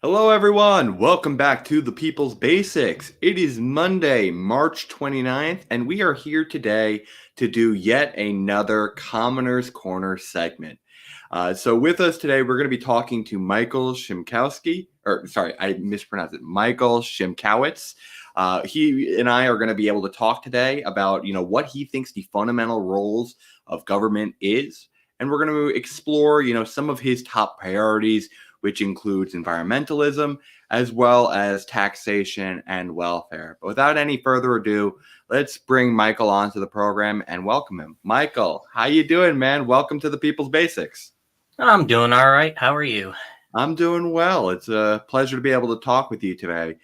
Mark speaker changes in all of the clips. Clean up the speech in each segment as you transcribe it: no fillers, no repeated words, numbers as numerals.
Speaker 1: Hello, everyone. Welcome back to the People's Basics. It is Monday, March 29th, and we are here today to do yet another Commoner's Corner segment. So, with us today, we're going to be talking to Michael Shimkowski, or sorry, I mispronounced it, Michael Shimkowitz. He and I are going to be able to talk today about, what he thinks the fundamental roles of government is, and we're going to explore, some of his top priorities, which includes environmentalism as well as taxation and welfare. But without any further ado, let's bring Michael onto the program and welcome him. Michael, how you doing, man? Welcome to the People's Basics.
Speaker 2: I'm doing all right. How are you?
Speaker 1: I'm doing well. It's a pleasure to be able to talk with you today.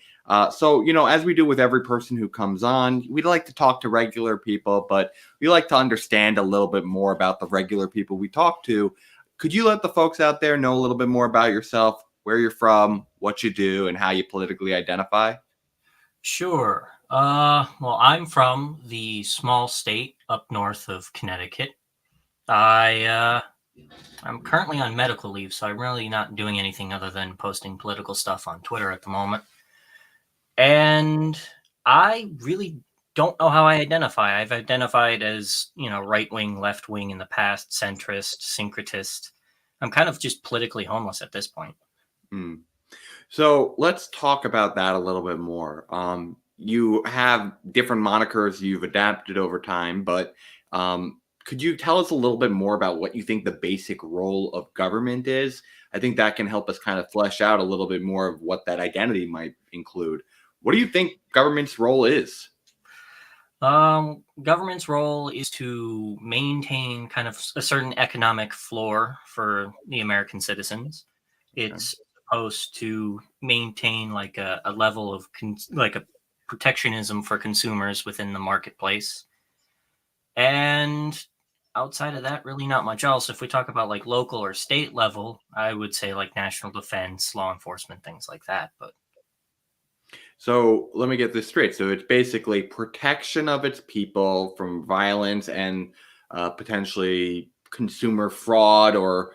Speaker 1: So, as we do with every person who comes on, we'd like to talk to regular people, but we like to understand a little bit more about the regular people we talk to. Could you let the folks out there know a little bit more about yourself, where you're from, what you do, and how you politically identify?
Speaker 2: Sure. Well, I'm from the small state up north of Connecticut. I'm currently on medical leave, so I'm really not doing anything other than posting political stuff on Twitter at the moment. And I really don't know how I identify. I've identified as, right wing, left wing in the past, centrist, syncretist. I'm kind of just politically homeless at this point.
Speaker 1: Hmm. So let's talk about that a little bit more. You have different monikers you've adapted over time, but could you tell us a little bit more about what you think the basic role of government is? I think that can help us kind of flesh out a little bit more of what that identity might include. What do you think government's role is?
Speaker 2: Government's role is to maintain kind of a certain economic floor for the American citizens.
Speaker 1: Okay.
Speaker 2: It's supposed to maintain like a level of like a protectionism for consumers within the marketplace. And outside of that, really not much else. If we talk about like local or state level, I would say like national defense, law enforcement, things like that. But
Speaker 1: So let me get this straight. So it's basically protection of its people from violence and potentially consumer fraud or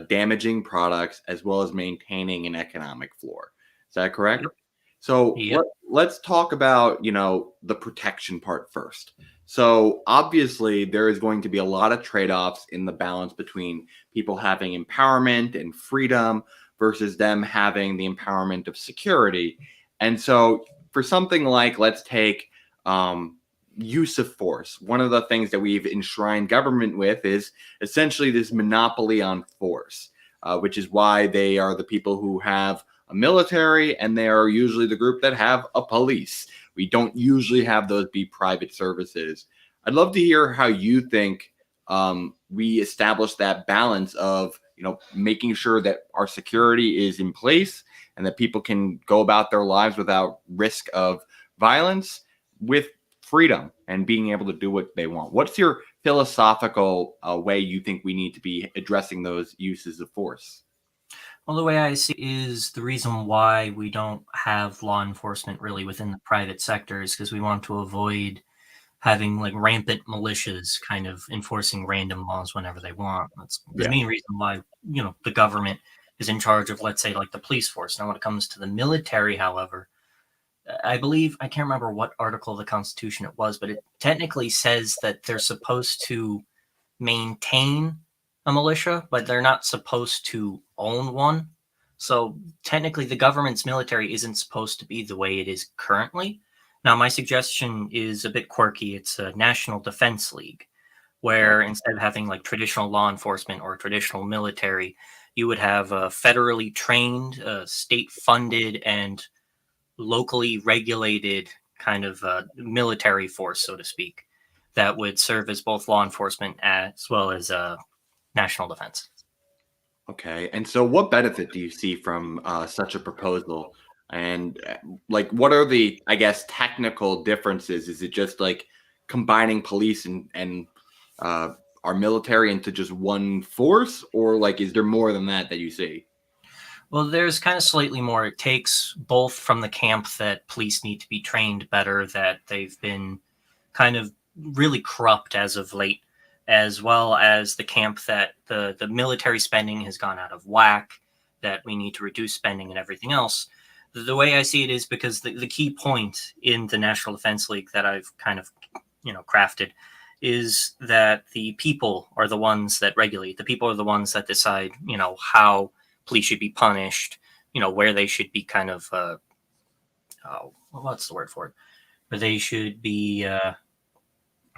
Speaker 1: damaging products, as well as maintaining an economic floor. Is that correct?
Speaker 2: yep,
Speaker 1: So
Speaker 2: yep.
Speaker 1: let's talk about the protection part first. So obviously there is going to be a lot of trade-offs in the balance between people having empowerment and freedom versus them having the empowerment of security. And so, for something like, let's take use of force, one of the things that we've enshrined government with is essentially this monopoly on force, which is why they are the people who have a military and they are usually the group that have a police. We don't usually have those be private services. I'd love to hear how you think we establish that balance of making sure that our security is in place and that people can go about their lives without risk of violence with freedom and being able to do what they want. What's your philosophical way you think we need to be addressing those uses of force?
Speaker 2: Well, the way I see it is the reason why we don't have law enforcement really within the private sector is because we want to avoid having like rampant militias kind of enforcing random laws whenever they want. That's the
Speaker 1: Yeah.
Speaker 2: main reason why, the government is in charge of, let's say, like the police force. Now, when it comes to the military, however, I believe, I can't remember what article of the Constitution it was, but it technically says that they're supposed to maintain a militia, but they're not supposed to own one. So technically, the government's military isn't supposed to be the way it is currently. Now, my suggestion is a bit quirky. It's a National Defense League,
Speaker 1: Okay.
Speaker 2: where instead of having like traditional law enforcement or traditional military, you would have a federally trained, state funded, and locally regulated kind of military force, so to speak, that would serve as both law enforcement as well as national defense.
Speaker 1: Okay. And so, what benefit do you see from such a proposal? And like, what are the, I guess, technical differences? Is it just like combining police and uh, our military into just one force, or like, is there more than that you see?
Speaker 2: Well, there's kind of slightly more. It takes both from the camp that police need to be trained better, that they've been kind of really corrupt as of late, as well as the camp that the military spending has gone out of whack. that we need to reduce spending and everything else. The way I see it is because the key point in the National Defense League that I've kind of, crafted is that the people are the ones that regulate. The people are the ones that decide, how police should be punished, where they should be kind of, what's the word for it? Where they should be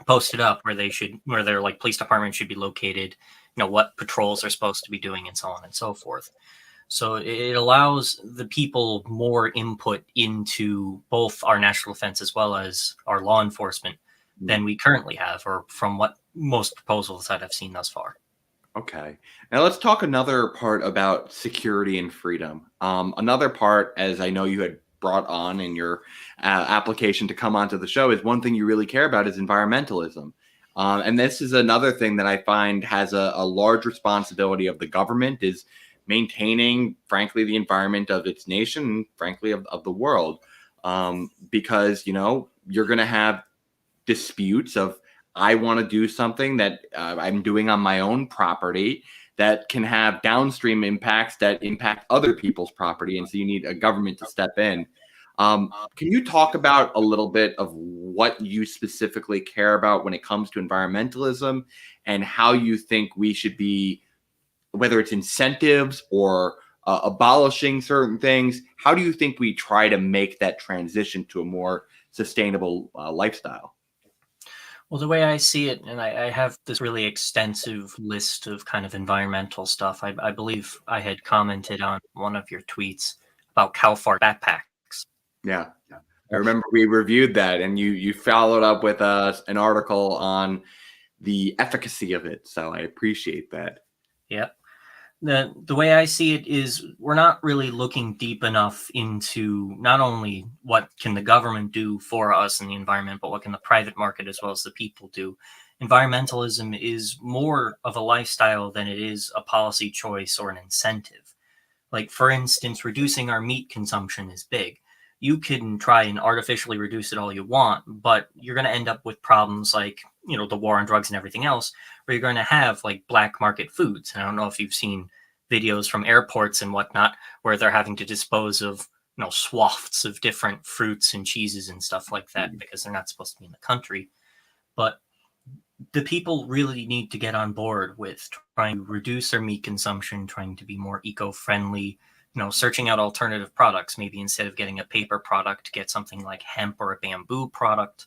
Speaker 2: posted up, where their like police department should be located, what patrols they're supposed to be doing, and so on and so forth. So it allows the people more input into both our national defense as well as our law enforcement than we currently have, or from what most proposals that I've seen thus far.
Speaker 1: Okay. Now let's talk another part about security and freedom. Another part, as I know you had brought on in your application to come onto the show, is one thing you really care about is environmentalism. And this is another thing that I find has a large responsibility of the government, is maintaining, frankly, the environment of its nation and, frankly, of the world. Because, you're going to have disputes of, I want to do something that I'm doing on my own property that can have downstream impacts that impact other people's property. And so you need a government to step in. Can you talk about a little bit of what you specifically care about when it comes to environmentalism, and how you think we should be, whether it's incentives or abolishing certain things? How do you think we try to make that transition to a more sustainable lifestyle?
Speaker 2: Well, the way I see it, and I have this really extensive list of kind of environmental stuff. I believe I had commented on one of your tweets about cow fart backpacks.
Speaker 1: Yeah. I remember we reviewed that, and you followed up with an article on the efficacy of it. So I appreciate that.
Speaker 2: Yep. The way I see it is we're not really looking deep enough into not only what can the government do for us in the environment, but what can the private market as well as the people do. Environmentalism is more of a lifestyle than it is a policy choice or an incentive. Like, for instance, reducing our meat consumption is big. You can try and artificially reduce it all you want, but you're going to end up with problems like, the war on drugs and everything else, where you're going to have like black market foods. And I don't know if you've seen videos from airports and whatnot, where they're having to dispose of, swaths of different fruits and cheeses and stuff like that because they're not supposed to be in the country. But the people really need to get on board with trying to reduce their meat consumption, trying to be more eco-friendly, searching out alternative products. Maybe instead of getting a paper product, get something like hemp or a bamboo product.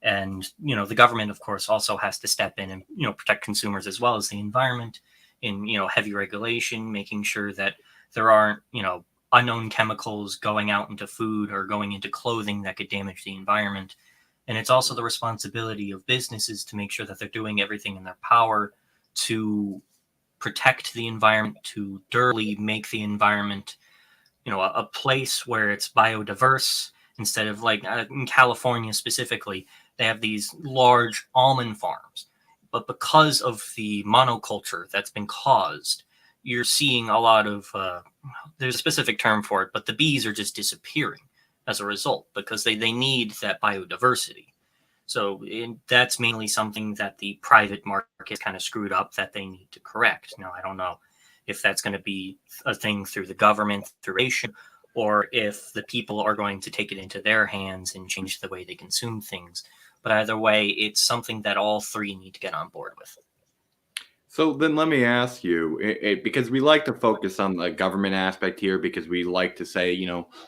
Speaker 2: And, the government, of course, also has to step in and, protect consumers as well as the environment in, heavy regulation, making sure that there aren't, unknown chemicals going out into food or going into clothing that could damage the environment. And it's also the responsibility of businesses to make sure that they're doing everything in their power to protect the environment, to durably make the environment, a place where it's biodiverse, instead of like in California specifically, they have these large almond farms. But because of the monoculture that's been caused, you're seeing a lot of, there's a specific term for it, but the bees are just disappearing as a result because they need that biodiversity. So that's mainly something that the private market kind of screwed up that they need to correct. Now, I don't know if that's going to be a thing through the government, through regulation, or if the people are going to take it into their hands and change the way they consume things. But either way, it's something that all three need to get on board with.
Speaker 1: So then let me ask you, because we like to focus on the government aspect here, because we like to say,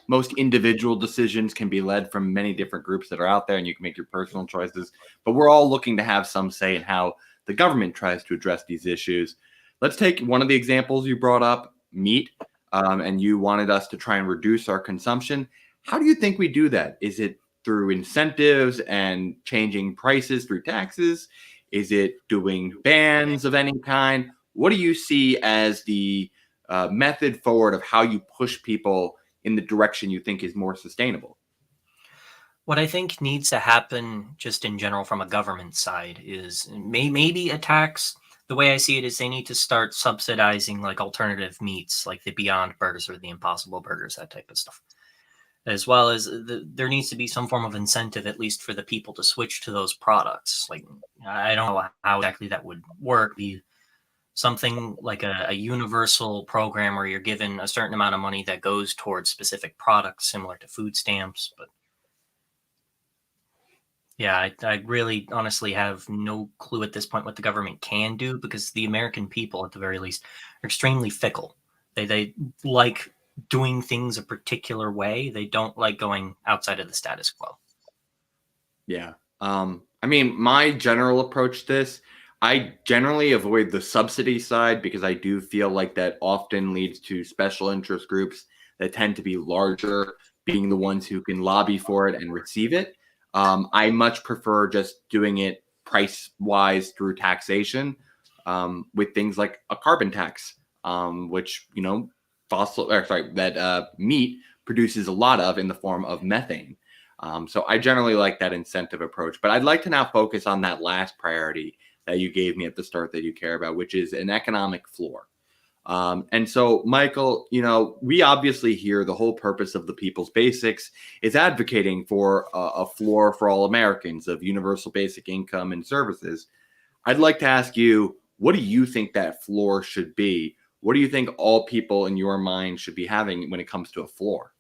Speaker 1: most individual decisions can be led from many different groups that are out there, and you can make your personal choices. But we're all looking to have some say in how the government tries to address these issues. Let's take one of the examples you brought up, meat, and you wanted us to try and reduce our consumption. How do you think we do that? Is it through incentives and changing prices through taxes? Is it doing bans of any kind? What do you see as the method forward of how you push people in the direction you think is more sustainable?
Speaker 2: What I think needs to happen just in general from a government side is maybe a tax. The way I see it is they need to start subsidizing like alternative meats, like the Beyond Burgers or the Impossible Burgers, that type of stuff. As well as there needs to be some form of incentive, at least for the people to switch to those products. Like, I don't know how exactly that would work. something like a universal program where you're given a certain amount of money that goes towards specific products, similar to food stamps. But yeah, I really honestly have no clue at this point what the government can do, because the American people, at the very least, are extremely fickle. They like doing things a particular way. They don't like going outside of the status quo.
Speaker 1: Yeah. I mean, my general approach to this, I generally avoid the subsidy side because I do feel like that often leads to special interest groups that tend to be larger, being the ones who can lobby for it and receive it. I much prefer just doing it price wise through taxation, with things like a carbon tax, which, meat produces a lot of in the form of methane. So I generally like that incentive approach, but I'd like to now focus on that last priority that you gave me at the start that you care about, which is an economic floor. And so, Michael, we obviously hear the whole purpose of the People's Basics is advocating for a floor for all Americans of universal basic income and services. I'd like to ask you, what do you think that floor should be? What do you think all people in your mind should be having when it comes to a floor?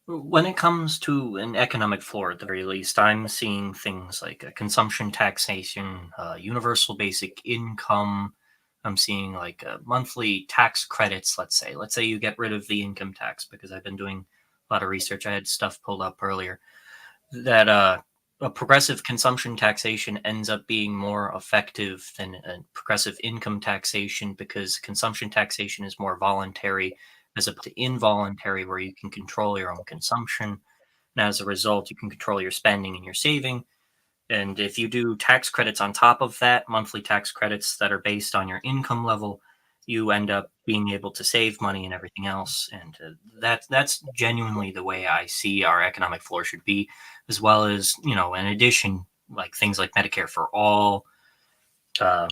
Speaker 2: When it comes to an economic floor, at the very least, I'm seeing things like a consumption taxation, universal basic income. I'm seeing like monthly tax credits, let's say. Let's say you get rid of the income tax, because I've been doing a lot of research. I had stuff pulled up earlier that a progressive consumption taxation ends up being more effective than a progressive income taxation, because consumption taxation is more voluntary as opposed to involuntary, where you can control your own consumption. And as a result, you can control your spending and your saving. And if you do tax credits on top of that, monthly tax credits that are based on your income level, you end up being able to save money and everything else. And that's genuinely the way I see our economic floor should be, as well as, in addition, like things like Medicare for all,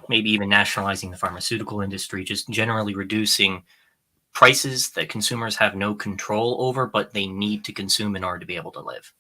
Speaker 2: maybe even nationalizing the pharmaceutical industry, just generally reducing prices that consumers have no control over, but they need to consume in order to be able to live.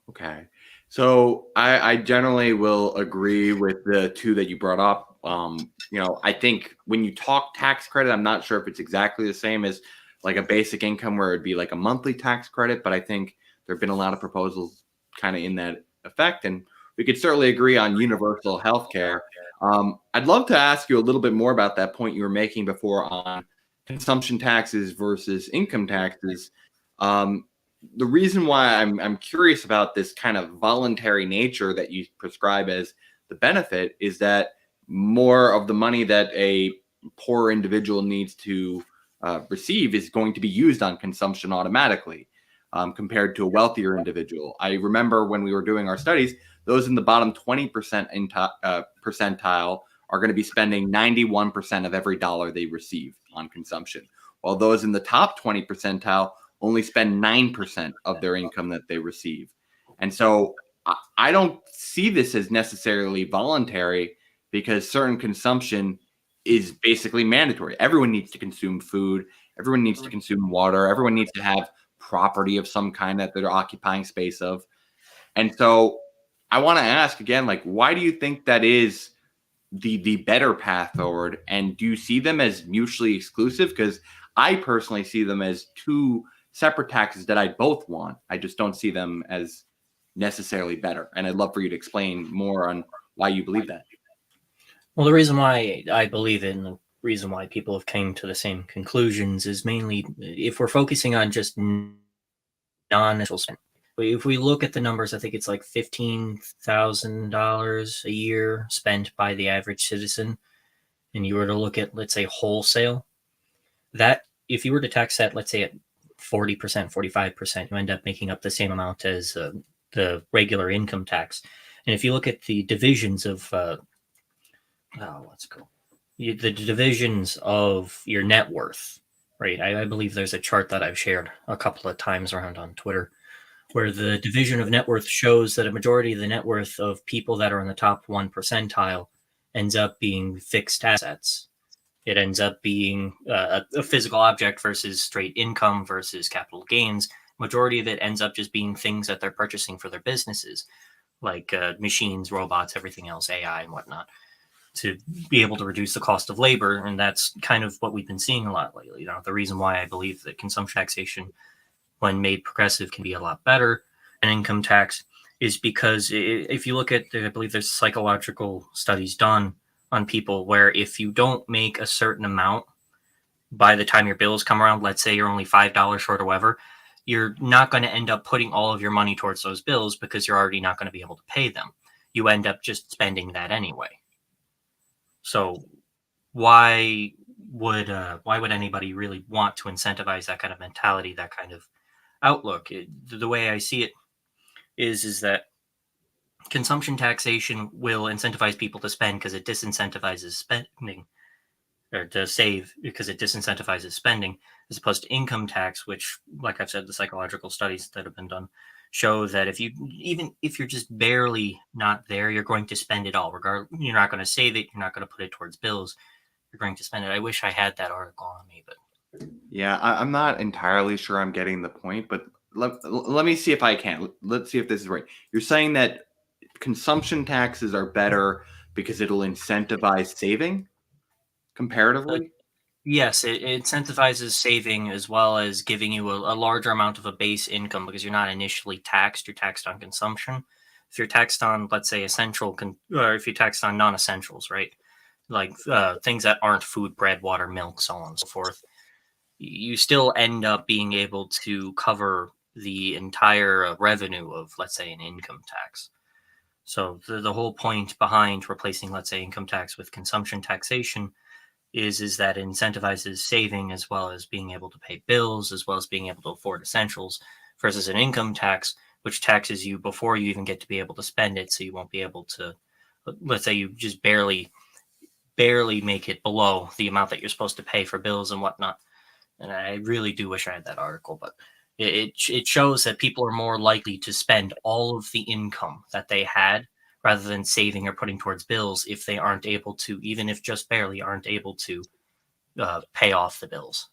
Speaker 1: Okay. So I generally will agree with the two that you brought up. I think when you talk tax credit, I'm not sure if it's exactly the same as like a basic income where it'd be like a monthly tax credit, but I think there have been a lot of proposals kind of in that effect. And we could certainly agree on universal health care. I'd love to ask you a little bit more about that point you were making before on consumption taxes versus income taxes. The reason why I'm curious about this kind of voluntary nature that you prescribe as the benefit is that more of the money that a poor individual needs to receive is going to be used on consumption automatically, compared to a wealthier individual. I remember when we were doing our studies, those in the bottom 20% percentile are going to be spending 91% of every dollar they receive on consumption, while those in the top 20 percentile only spend 9% of their income that they receive. And so I don't see this as necessarily voluntary, because certain consumption is basically mandatory. Everyone needs to consume food. Everyone needs to consume water. Everyone needs to have property of some kind that they're occupying space of. And so I want to ask again, like, why do you think that is the better path forward? And do you see them as mutually exclusive? Because I personally see them as two separate taxes that I both want. I just don't see them as necessarily better. And I'd love for you to explain more on why you believe that.
Speaker 2: Well, the reason why I believe it, and the reason why people have came to the same conclusions, is mainly if we're focusing on just non-essential spending. If we look at the numbers, I think it's like $15,000 a year spent by the average citizen. And you were to look at, let's say, wholesale, that if you were to tax that, let's say at 40%, 45%, you end up making up the same amount as the regular income tax. And if you look at the divisions of, the divisions of your net worth, right? I believe there's a chart that I've shared a couple of times around on Twitter, where the division of net worth shows that a majority of the net worth of people that are in the top 1 percentile ends up being fixed assets. It ends up being a physical object versus straight income versus capital gains. Majority of it ends up just being things that they're purchasing for their businesses, like machines, robots, everything else, AI and whatnot. to be able to reduce the cost of labor. And that's kind of what we've been seeing a lot lately. The reason why I believe that consumption taxation, when made progressive, can be a lot better than income tax is because if you look at, I believe there's psychological studies done on people where if you don't make a certain amount by the time your bills come around, let's say you're only $5 short or whatever, you're not going to end up putting all of your money towards those bills because you're already not going to be able to pay them. You end up just spending that anyway. So why would anybody really want to incentivize that kind of mentality, that kind of outlook? The way I see it is that consumption taxation will incentivize people to spend because it disincentivizes spending, or to save because it disincentivizes spending, as opposed to income tax, which, like I've said, the psychological studies that have been done show that even if you're just barely not there, you're going to spend it all. You're not going to save it. You're not going to put it towards bills. You're going to spend it. I wish I had that article on me, but
Speaker 1: Yeah, I'm not entirely sure I'm getting the point, but let me see if I can. Let's see if this is right. You're saying that consumption taxes are better because it'll incentivize saving
Speaker 2: uh,
Speaker 1: comparatively?
Speaker 2: yes, it incentivizes saving as well as giving you a larger amount of a base income because you're not initially taxed. You're taxed on consumption. If you're taxed on, let's say, or if you're taxed on non-essentials, right? Like things that aren't food, bread, water, milk, so on and so forth, you still end up being able to cover the entire revenue of, let's say, an income tax. So the whole point behind replacing, let's say, income tax with consumption taxation is that it incentivizes saving as well as being able to pay bills as well as being able to afford essentials versus an income tax which taxes you before you even get to be able to spend it, so you won't be able to, let's say you just barely make it below the amount that you're supposed to pay for bills and whatnot. And I really do wish I had that article, but it shows that people are more likely to spend all of the income that they had rather than saving or putting towards bills if they aren't able to, even if just barely aren't able to pay off the bills.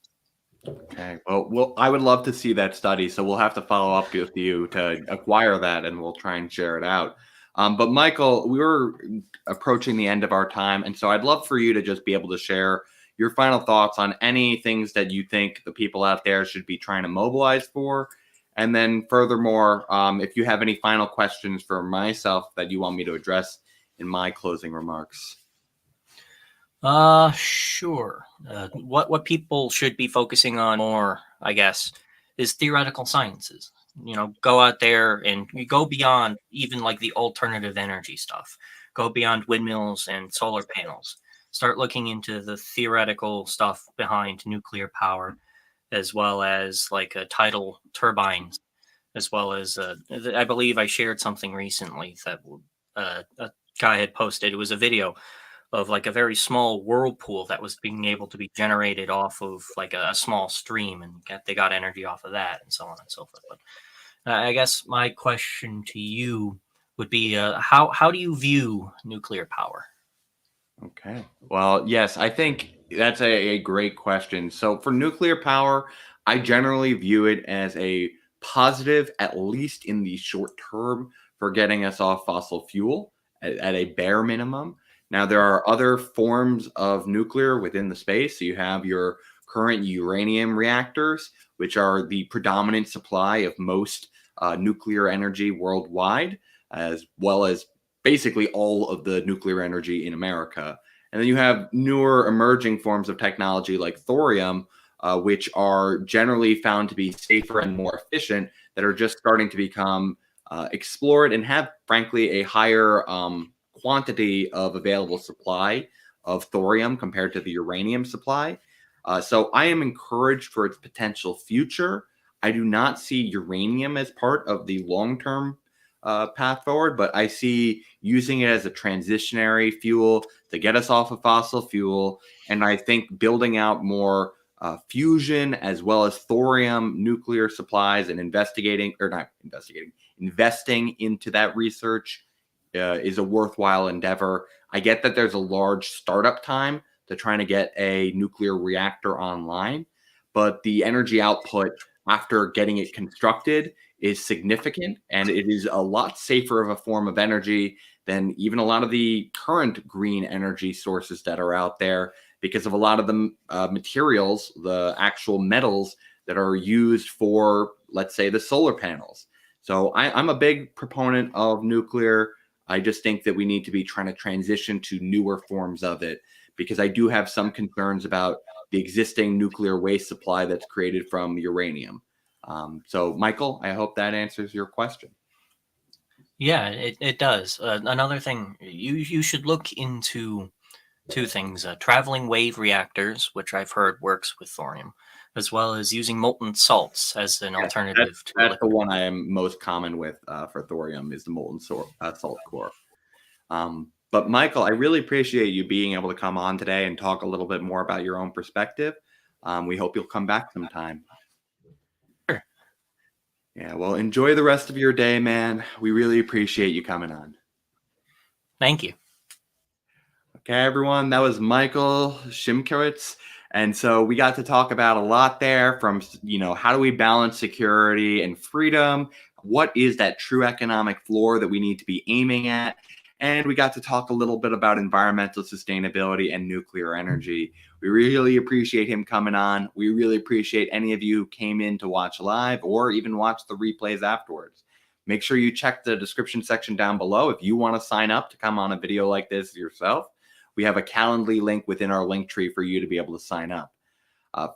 Speaker 1: Okay. Well, I would love to see that study, so we'll have to follow up with you to acquire that, and we'll try and share it out. But Michael, we were approaching the end of our time, and so I'd love for you to just be able to share your final thoughts on any things that you think the people out there should be trying to mobilize for. And then furthermore, if you have any final questions for myself that you want me to address in my closing remarks.
Speaker 2: Sure. What people should be focusing on more, I guess, is theoretical sciences. Go out there and you go beyond even like the alternative energy stuff. Go beyond windmills and solar panels. Start looking into the theoretical stuff behind nuclear power, as well as like tidal turbines, as well as I believe I shared something recently that a guy had posted. It was a video of like a very small whirlpool that was being able to be generated off of like a small stream, and they got energy off of that, and so on and so forth. But I guess my question to you would be, how do you view nuclear power?
Speaker 1: Okay. Well, yes, I think that's a great question. So for nuclear power, I generally view it as a positive, at least in the short term, for getting us off fossil fuel at a bare minimum. Now, there are other forms of nuclear within the space. So you have your current uranium reactors, which are the predominant supply of most nuclear energy worldwide, as well as basically all of the nuclear energy in America. And then you have newer emerging forms of technology like thorium, which are generally found to be safer and more efficient, that are just starting to become explored and have, frankly, a higher quantity of available supply of thorium compared to the uranium supply. So I am encouraged for its potential future. I do not see uranium as part of the long term path forward, but I see using it as a transitionary fuel to get us off of fossil fuel. And I think building out more fusion as well as thorium nuclear supplies and investing into that research is a worthwhile endeavor. I get that there's a large startup time to trying to get a nuclear reactor online, but the energy output after getting it constructed is significant, and it is a lot safer of a form of energy than even a lot of the current green energy sources that are out there, because of a lot of the materials, the actual metals that are used for, let's say, the solar panels. So I'm a big proponent of nuclear. I just think that we need to be trying to transition to newer forms of it, because I do have some concerns about the existing nuclear waste supply that's created from uranium. So, Michael, I hope that answers your question.
Speaker 2: Yeah, it does. Another thing, you should look into two things: traveling wave reactors, which I've heard works with thorium, as well as using molten salts as an
Speaker 1: Yeah,
Speaker 2: alternative to
Speaker 1: that's the
Speaker 2: liquid.
Speaker 1: one I am most common with for thorium, is the molten salt core. But Michael, I really appreciate you being able to come on today and talk a little bit more about your own perspective. We hope you'll come back sometime.
Speaker 2: Sure.
Speaker 1: Yeah, well, enjoy the rest of your day, man. We really appreciate you coming on.
Speaker 2: Thank you.
Speaker 1: Okay, everyone, that was Michael Shimkowitz. And so we got to talk about a lot there, from, how do we balance security and freedom? What is that true economic floor that we need to be aiming at? And we got to talk a little bit about environmental sustainability and nuclear energy. We really appreciate him coming on. We really appreciate any of you who came in to watch live or even watch the replays afterwards. Make sure you check the description section down below if you want to sign up to come on a video like this yourself. We have a Calendly link within our link tree for you to be able to sign up.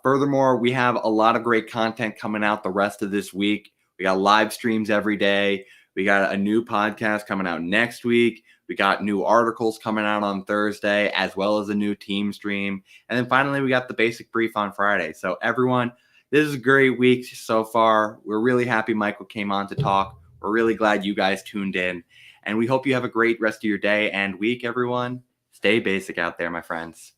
Speaker 1: Furthermore, we have a lot of great content coming out the rest of this week. We got live streams every day. We got a new podcast coming out next week. We got new articles coming out on Thursday, as well as a new team stream. And then finally, we got the basic brief on Friday. So everyone, this is a great week so far. We're really happy Michael came on to talk. We're really glad you guys tuned in. And we hope you have a great rest of your day and week, everyone. Stay basic out there, my friends.